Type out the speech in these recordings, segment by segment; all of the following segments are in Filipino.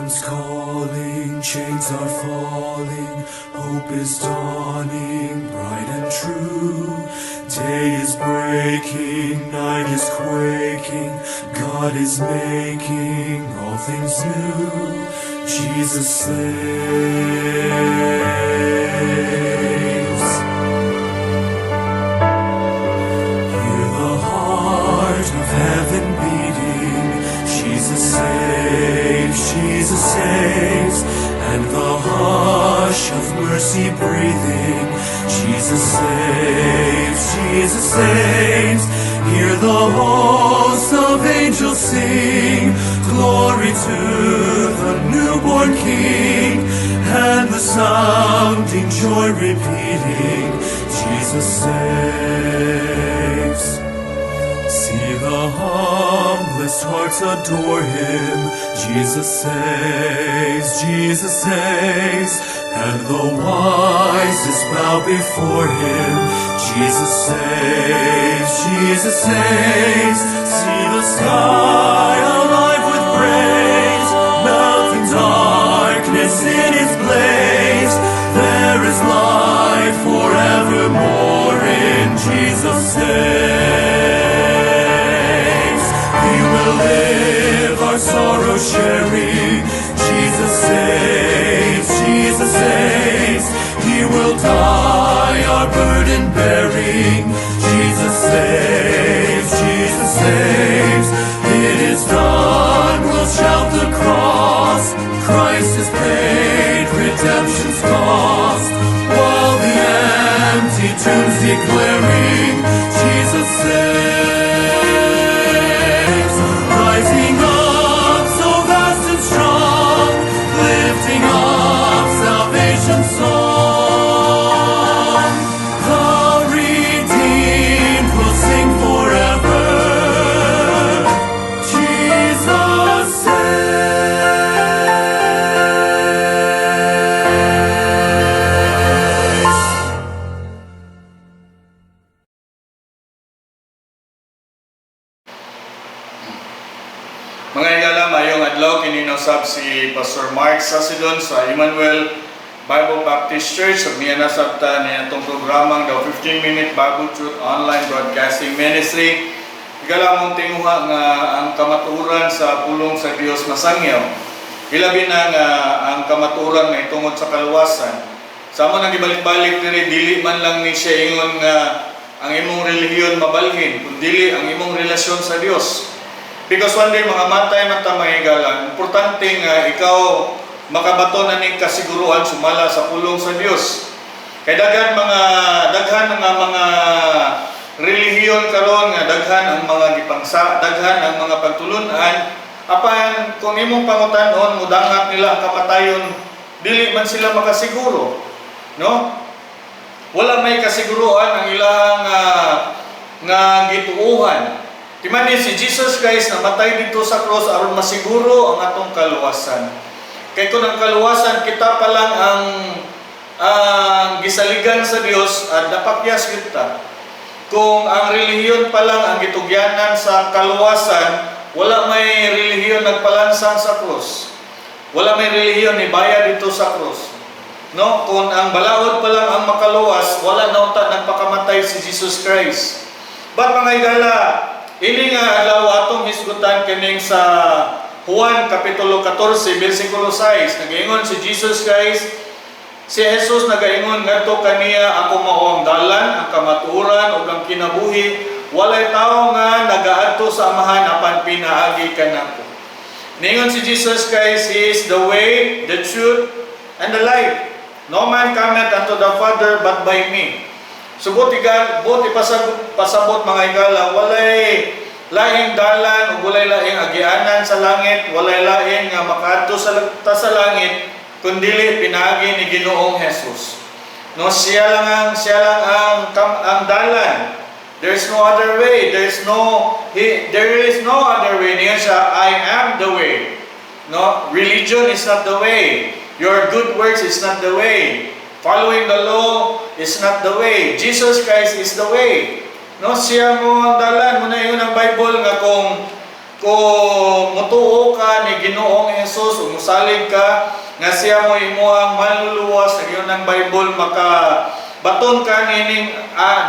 Heaven's calling, chains are falling, hope is dawning, bright and true. Day is breaking, night is quaking, God is making all things new. Jesus saves. Hear the heart of heaven beating, Jesus saves, Jesus saves, and the hush of mercy breathing, Jesus saves, Jesus saves. Hear the hosts of angels sing, glory to the newborn King, and the sounding joy repeating, Jesus saves. See the humblest hearts adore Him, Jesus saves, Jesus saves, and the wisest bow before Him, Jesus saves, Jesus saves. See the sky alive with praise, melting darkness in His blaze. There is light forevermore in Jesus saves. We will live our sorrow sharing, Jesus saves, Jesus saves. He will die our burden bearing, Jesus saves, Jesus saves. It is done, we'll shout the cross, Christ has paid redemption's cost, while the empty tombs declaring, Jesus saves. Rising up so vast and strong, lifting up salvation's song. The redeemed will sing forever, Jesus saves. Mga igala, mayong adlaw kini nasab si Pastor Mark Sasidon sa Emmanuel Bible Baptist Church. Ug niya nasabta ni atong programang the 15-minute Bible Truth Online Broadcasting Ministry. Igala mong tinguha nga ang kamatuoran sa pulong sa Dios masangyaw. Ilabi na nga ang kamatuoran nga itungod sa kaluwasan. Sa mo nang gibalik-balik dili man lang ni siya ingon nga ang imong relihiyon mabalhin, kundi ang imong relasyon sa Dios. Because one day mga matay man ta mga igalan, importante nga ikaw makabato na ning kasiguruhan sumala sa pulong sa Dios. Kay daghan nga mga relihiyon karon nga daghan ang mga gipangsa, daghan ang mga pagtulunan, apan kung imong pangutan-on mudangat nila ang kamatayon, dili man sila makasiguro, no? Wala may kasiguruhan ang ilang nga gituuhan. Timani si Jesus Christ namatay dito sa cross aron masiguro ang atong kaluwasan. Kay kung ang kaluwasan kita pa lang ang gisaligan sa Dios at napakyas kita. Kung ang relihiyon pa lang ang gitugyanan sa kaluwasan, wala may relihiyon nagpalansang sa cross. Wala may relihiyon ni bayad dito sa cross. No, kung ang balaod pa lang ang makaluwas, wala na unta nagpakamatay si Jesus Christ. But mga igala, ini nga adlaw atong hisgutan kining sa Juan kapitulo 14 bersikulo 6. Nagaingon si Jesus Christ, si Jesus nagaingon ngadto kaniya, ako mao ang dalan, ang kamatuoran ug ang kinabuhi. Walay tawo nga nagaadto sa Amahan apan pinaagi kanako. Ningon si Jesus Christ, He is the way, the truth, and the life. No man cometh unto the Father but by me. So buti pasabot mga igala, walay laing dalan o walay laing agianan sa langit, walay laing nga makaadto sa langit, kundi pinaagi ni Ginoong Jesus. No, siya lang ang dalan. There is no other way. There is no other way. Niya siya, I am the way. No, religion is not the way. Your good works is not the way. Following the law is not the way. Jesus Christ is the way. No, siya mo ang dalan. Muna yun ang Bible nga kung kung mutuo ka ni Ginoong Hesus o musalig ka nga siya mo imuhang manluluwas sa iyon ng Bible, maka baton ka nining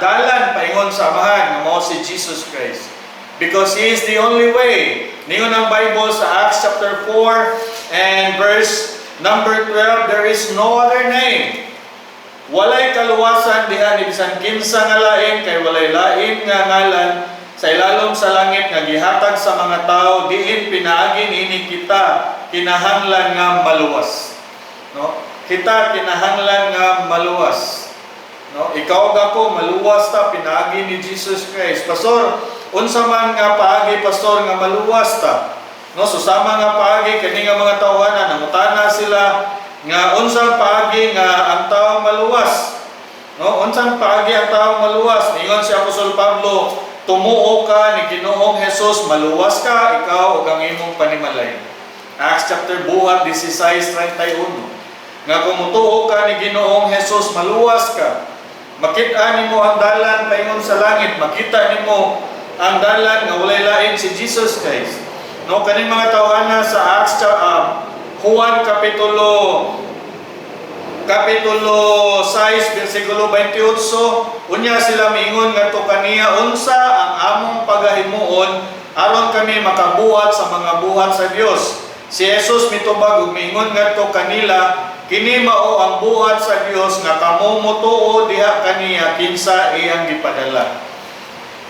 dalan paingon sa amahan nga mao si Jesus Christ, because He is the only way. Ningon ang Bible sa Acts chapter 4 and verse number 12, there is no other name. Walay kaluwasan diha ni bisan kinsa nga lain, kay walay lain nga ngalan sa ilalom sa langit nga gihatag sa mga tao diin pinaagi ini kita kinahanglan nga maluwas. No? Kita kinahanglan nga maluwas. No? Ikaw ug ako maluwas ta pinaagi ni Jesus Christ. Pastor, unsa man nga paagi pastor nga maluwas ta? No, susama nga paagi kani nga mga tawanan nangutana sila nga unsang paagi nga ang tawo maluwas. No, unsang paagi ang tawo maluwas? Ingon si Apostol Pablo, tumuo ka ni Ginoong Hesus, maluwas ka ikaw ug ang imong panimalay. Acts chapter 16:31. Nga kung mutuo ka ni Ginoong Hesus, maluwas ka. Makita nimo ang dalan paingon sa langit, makita nimo ang dalan nga walay lain si Jesus Christ. No, kaning mga tawanan sa Acts Juan kapitulo 6 bersikulo 28, unya sila miingon ngadto kaniya unsa ang among pagahimuon aron kami makabuhat sa mga buhat sa Dios. Si Jesus mitubag ug miingon ngadto kanila, kini mao ang buhat sa Dios nga kamo motuo diha kaniya kinsa iyang gipadala.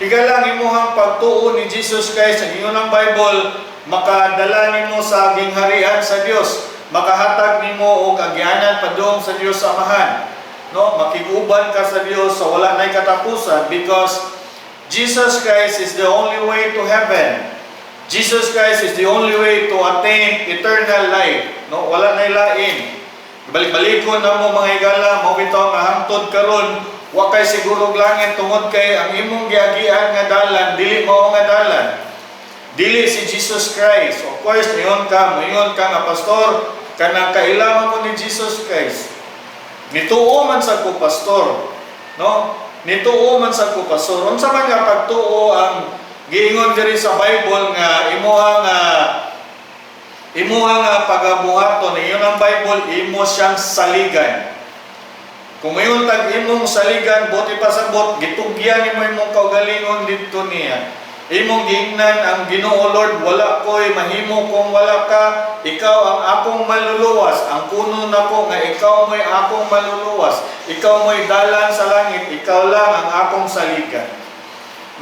Igalang imuhang pagtuo ni Jesus Christ sa ingon ng Bible, makadala nimo sa gingharian sa Dios, makahatag nimo og agyanan padung sa Dios sa Amahan. No, makiguban ka sa Dios sa wala nay katapusan, because Jesus Christ is the only way to heaven. Jesus Christ is the only way to attain eternal life. No, wala nay lain. Balik-balikon na mo mga higala, mo bitaw nga hangtod karon wa kay siguro langit tungod kay ang imong giagian nga dalan dili mao nga dalan. Dili si Jesus Christ. Of course, moingon ka nga pastor, kanang kailangan ko ni Jesus Christ. Nituo man sa ko pastor, no? Nituo man sa ko pastor. Unsa man nga pagtuo ang giingon diri sa Bible nga imuha nga pagabuhaton, iyon ang Bible, imo siyang saligan. Kung mayon tag imong saligan, buti pa sabot, gitugyan nimo imong kaugalingon didto niya. Imong giingnan ang Ginoo Lord, wala ko'y mahimo kung wala ka, ikaw ang akong maluluwas. Ang kuno nako nga ikaw mo'y akong maluluwas. Ikaw mo'y dalan sa langit, ikaw lang ang akong saligan.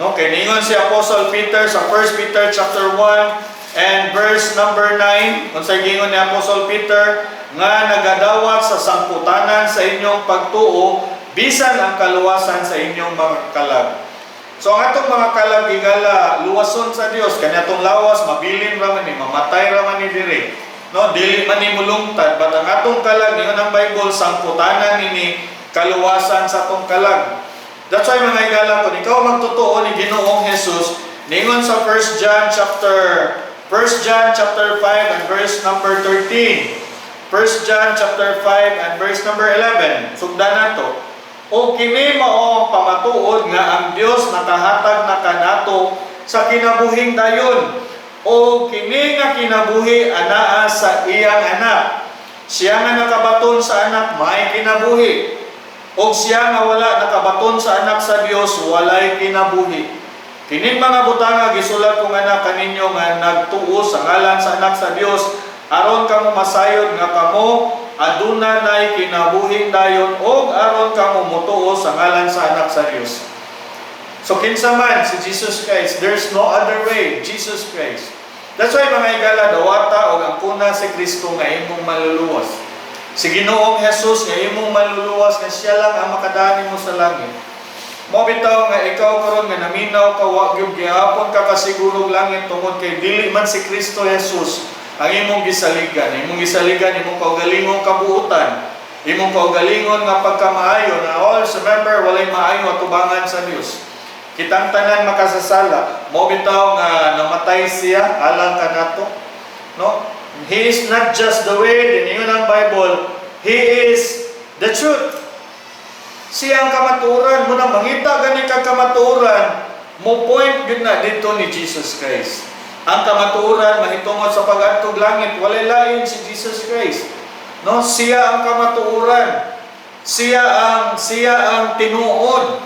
No, kay ningon si Apostle Peter sa 1 Peter chapter 1 and verse number 9, unsay gingon ni Apostle Peter, nga nagadawat sa sangputanan sa inyong pagtuo bisan ang kaluwasan sa inyong mga kalag. So ang atong mga kalag gigala luwason sa Dios, kanya atong lawas mabilin ra man ni, mamatay ra man ni diri. No, dili man ni mulungtad, but ang atong kalag ningon ang Bible sangputanan nini kaluwasan sa atong kalag. That's why mga higala, kung ikaw magtotoo ni Ginoong Hesus, ningon sa 1 John chapter 5 and verse number 13. 1 John chapter 5 and verse number 11. Sugdan nato. O kini mao pamatuod nga ang Dios nakahatag na kanato sa kinabuhing dayon. O kini nga kinabuhi anaa sa iyang anak. Siya nga nakabaton sa anak may kinabuhi. O siya nga wala nakabaton sa anak sa Dios walay kinabuhi. Kining mga butanga gisulat ko nga na kaninyo nga nagtuo sa ngalan sa anak sa Dios, aron kamo masayod nga kamo aduna nay kinabuhing dayon, og aron kamo motuo sa ngalan sa anak sa Dios. So kinsa man si Jesus Christ, there's no other way, Jesus Christ. That's why mga higala, dawata og ang kuna si Kristo nga imong maluluwas. Si Ginoong Hesus nga imong maluluwas nga siya lang ang makadani mo sa langit. Mo bitaw nga ikaw karon nga naminaw ka wa gyud gihapon ka kasigurong langit tungod kay dili man si Kristo Jesus ang imong gisaligan. Imong gisaligan imong kaugalingong kabuutan, imong kaugalingon nga pagkamaayo na always remember walay maayo atubangan sa Dios. Kitang tanan makasasala. Mo bitaw nga namatay siya alang kanato. No? He is not just the way, din ang Bible, He is the truth. Siya ang kamaturan mo na mangita gani kang kamaturan, mo point gud na dito ni Jesus Christ. ang kamatuoran mahitungod sa pag-adtog langit, walay lain si Jesus Christ. No, siya ang kamatuoran. Siya ang tinuod.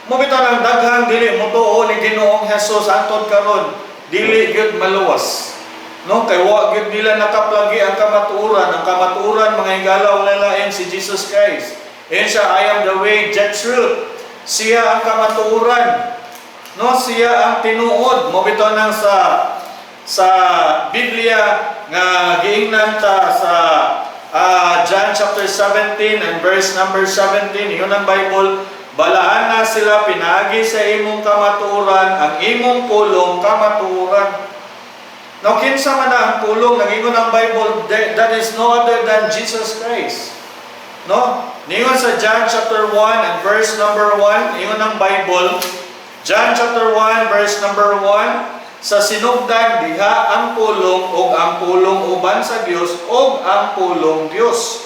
Mo bitaw ang daghang dili mo tuo ni Ginoong Hesus antod karon, dili gyud maluwas. No, kay wa gyud nila nakaplagi ang kamatuoran. Ang kamatuoran mga higala walay lain si Jesus Christ. And siya, I am the way, the truth. Siya ang kamatuoran. No, siya ang tinuod. Mo bitaw nang sa Biblia nga giingnan ta sa John chapter 17 and verse number 17, yun ang Bible, balaan na sila pinagi sa imong kamatuoran, ang imong pulong kamatuoran. Now, kinsa man na ang pulong, nagingon ang Bible, that is no other than Jesus Christ. No? Ningon sa John chapter 1 and verse number 1, ingon ang Bible, John chapter 1 verse number 1, sa sinugdan diha ang pulong ug ang pulong uban sa Dios ug ang pulong Dios.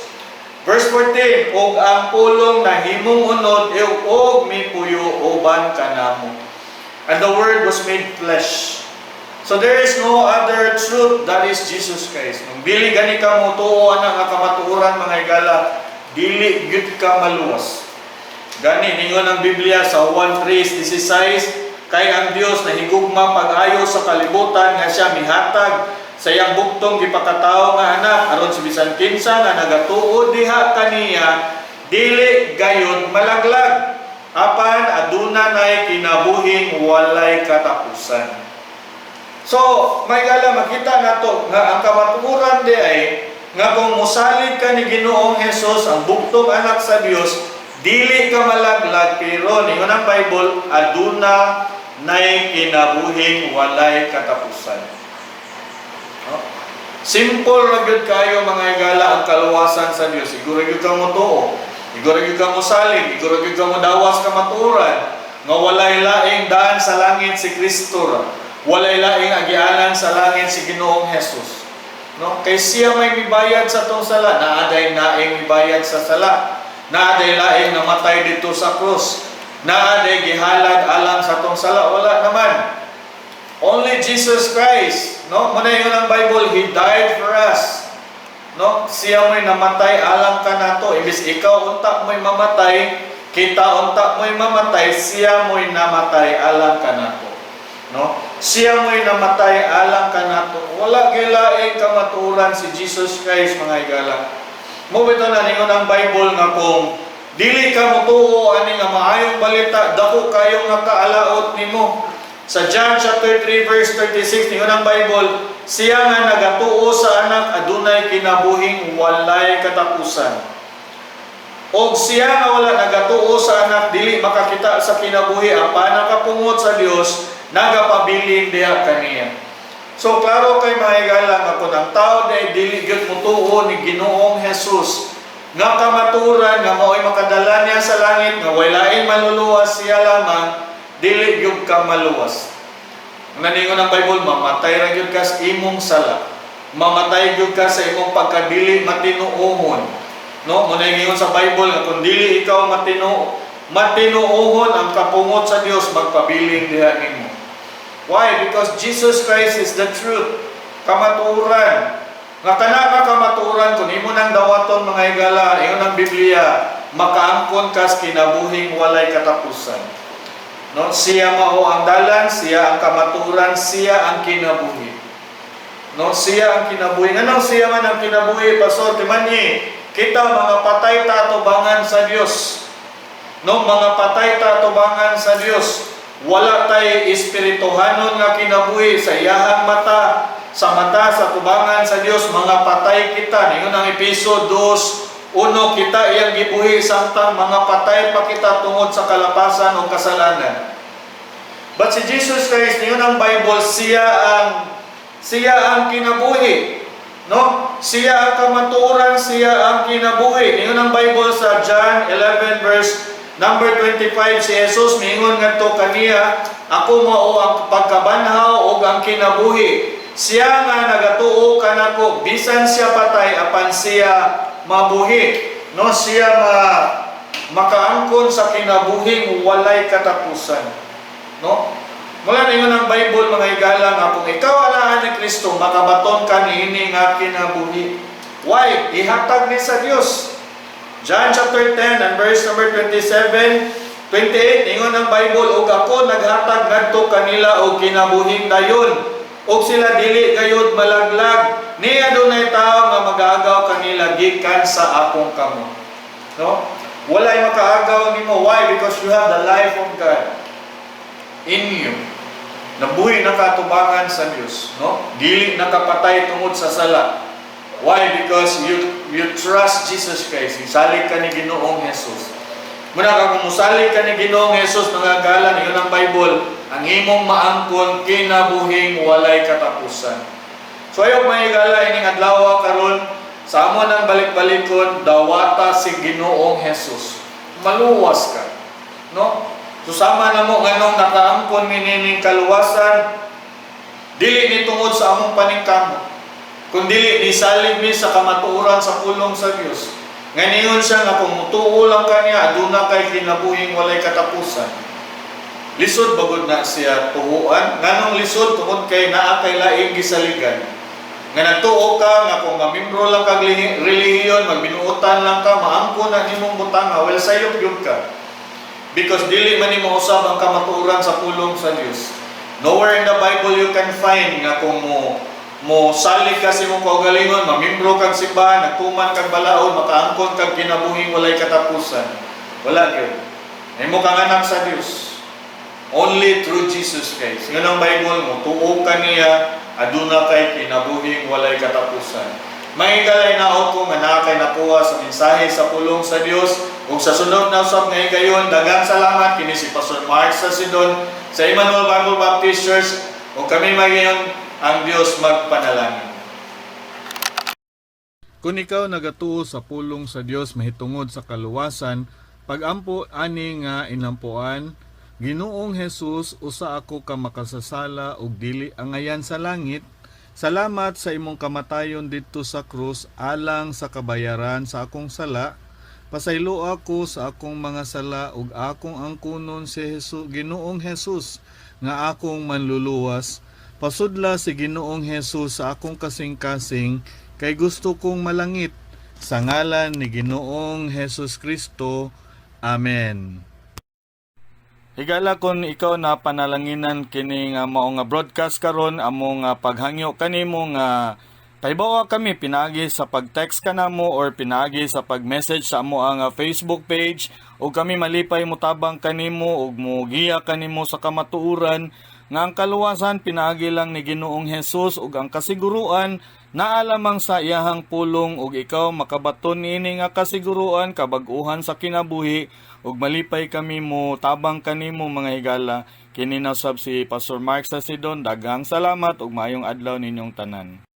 Verse 14, ug ang pulong nahimong unod ug mipuyo uban kanamo. And the word was made flesh. So there is no other truth that is Jesus Christ. Nung dili gani ka mo tuo ana nga kamatuoran mga higala, dili gyud ka maluwas. Gani ningon ang Biblia sa 1:3-16, kay ang Dios na higugma pag-ayo sa kalibutan nga siya mihatag sa iyang buktong gipakatao nga anak aron sa bisan kinsa nga nagatuo diha kaniya dili gayud malaglag apan aduna nay kinabuhing walay katapusan. So, may gala makita nato nga ang kamatuoran di ay nga kung musalig ka ni Ginoong Hesus ang buktong anak sa Dios, dili ka malaglag, pero ningon ang Bible, aduna nay kinabuhing walay katapusan. No? Simple ra gyud kayo mga higala ang kaluwasan sa Dios. Siguro gyud ka mo tuo, siguro gyud ka mo salig, siguro gyud ka mo dawas ka matuoran nga walay laing daan sa langit si Kristo, walay laing agianan sa langit si Ginoong Hesus. No? Kay siya may mibayad sa tong sala, naaday naing mibayad sa sala. Naaday laing namatay dito sa krus. Naaday gihalad alang sa tong sala, wala naman. Only Jesus Christ, no? Muna yun ang Bible, He died for us. No? Siya mo'y namatay alang ka nato. Ibis ikaw unta mo'y mamatay, kita unta mo'y mamatay, siya mo'y namatay alang ka nato. No? Siya mo'y namatay alang ka nato. Wala gilaing kamatuoran si Jesus Christ mga higala. Mo bitaw na ningon ang Bible nga kung dili ka motuo ani nga maayong balita, dako kayo nga kaalaot nimo. Sa John chapter 3 verse 36 ningon ang Bible, siya nga nagatuo sa anak adunay kinabuhing walay katapusan. Og siya nga wala nagatuo sa anak dili makakita sa kinabuhi apan nakapungot sa Dios, nagapabiling diha kaniya. So klaro kay mga higala nga kung ang tao day dili gyud motuo ni Ginoong Hesus nga kamatuoran nga mao'y makadala niya sa langit nga way laing maluluwas siya lamang, dili gyud ka maluwas. Naningon ang Bible, mamatay ra gyud ka sa imong sala, mamatay gyud ka sa imong pagkadili matinuohon. No, muna ingon sa Bible nga kung dili ikaw matinuohon ang kapungot sa Dios, magpabiling diha nimo. Why? Because Jesus Christ is the truth. Kamatuoran. Nga kana ka kamatuoran, kung imo nang dawaton mga higala, iyon ang Biblia, makaangkon kas kinabuhing walay katapusan. No? Siya mao ang dalan, siya ang kamatuoran, siya ang kinabuhi. No? Siya ang kinabuhi. Anong siya man ang kinabuhi, Pastor Timanyi? Kita mga patay tatubangan sa Dios. No? Mga patay tatubangan sa Dios. Wala tay espirituhanon nga kinabuhi sa iyahang mata, sa tubangan sa Dios, mga patay kita. Ningon ang Efeso 2:1, kita iyang gibuhi samtang mga patay pa kita tungod sa kalapasan o kasalanan. But si Jesus Christ, ningon ang Bible, siya ang kinabuhi. No? Siya ang kamatuoran, siya ang kinabuhi. Ningon ang Bible sa John 11 verse number 25, si Jesus mingon ngadto kaniya, ako mao ang pagkabanhaw ug ang kinabuhi. Siya nga nagatuo kanako bisan siya patay apan siya mabuhi. No, siya makaangkon sa kinabuhing walay katapusan. No? Mula na yun ang Bible, mga higala, nga kung ikaw alaan ni Kristo, makabaton ka niini nga kinabuhi. Why? Ihatag ni sa Dios. John chapter 10 and verse number 27, 28, ingon ang Bible, ug ako naghatag ngadto kanila og kinabuhing dayon, ug sila dili gayud malaglag. Ni adunay tao nga mag-aagaw kanila gikan sa akong kamot. No? Walay makaagaw nimo. Why? Because you have the life of God in you. Nabuhi nakatubangan sa Dios, no? Dili nakapatay tungod sa sala. Why? Because you trust Jesus Christ. Isalig ka ni Ginoong Jesus. Muna ka kung musalig ka ni Ginoong Jesus, mga galan, yun ang Bible, ang imong maangkon kinabuhing walay katapusan. So ayok mga higala, ining adlaw karon sa amo nang balik-balikon, dawata si Ginoong Jesus. Maluwas ka, no? Susama na mo nganong nakaangkon minining kaluwasan, dili ni tungod sa among paningkamo, kundi ni salig mi sa kamatuoran sa pulong sa Dios. Ngayon siya nga kung mutuo lang kaniya, aduna kay kinabuhing walay katapusan. Lisod bagod na siya tuhuan, nganong lisod tungod kay naa kay laing gisaligan. Nga nagtuo ka nga kung mamimbro lang kag relihiyon, magbinuotan lang ka, maangkon na nimong butanga, well sayop yun ka. Because dili man nimo usab ang kamatuoran sa pulong sa Dios. Nowhere in the Bible you can find nga kung mo salig ka sa imong kaugalingon, mamimbro kag simbahan, nagtuman kag balaod, makaangkon kag kinabuhing walay katapusan. Wala gyud. Imo kang anak sa Dios. Only through Jesus Christ. Yun ang Bible mo, tuo ka niya, aduna kay kinabuhing walay katapusan. May galay na ko nga naa kay nakuha sa mensahe sa pulong sa Dios. Ug sa sunod na usab nga higayon, daghang salamat kini si Pastor Mark sa Sidon sa Emmanuel Bible Baptist Church. Ug kami magayon ang Dios magpanalangin. Kung ikaw nagatuo sa pulong sa Dios mahitungod sa kaluwasan, pag-ampo ani nga inampuan, Ginoong Jesus, usa ako ka makasasala ug dili angayan sa langit. Salamat sa imong kamatayon didto sa krus alang sa kabayaran sa akong sala. Pasaylo ako sa akong mga sala ug akong angkunon si Ginoong Jesus nga akong manluluwas. Pasudla si Ginoong Jesus sa akong kasing-kasing kay gusto kong malangit. Sa ngalan ni Ginoong Jesus Kristo. Amen. Higala kon ikaw na panalanginan kini nga mao nga broadcast karon among paghangyo kanimo nga paibawa kami pinaagi sa pag-text kanamo or pinaagi sa pag-message sa amo ang Facebook page ug kami malipay mutabang kanimo ug mugiya kanimo sa kamatuoran nga ang kaluwasan pinaagi lang ni Ginoong Hesus ug ang kasiguruan naa lamang sa iyahang pulong ug ikaw makabaton niini nga kasiguruan kabag-uhan sa kinabuhi ug malipay kami mo tabang kanimo mga higala kini na sab si Pastor Mark sa Sidon. Daghang salamat ug maayong adlaw ninyong tanan.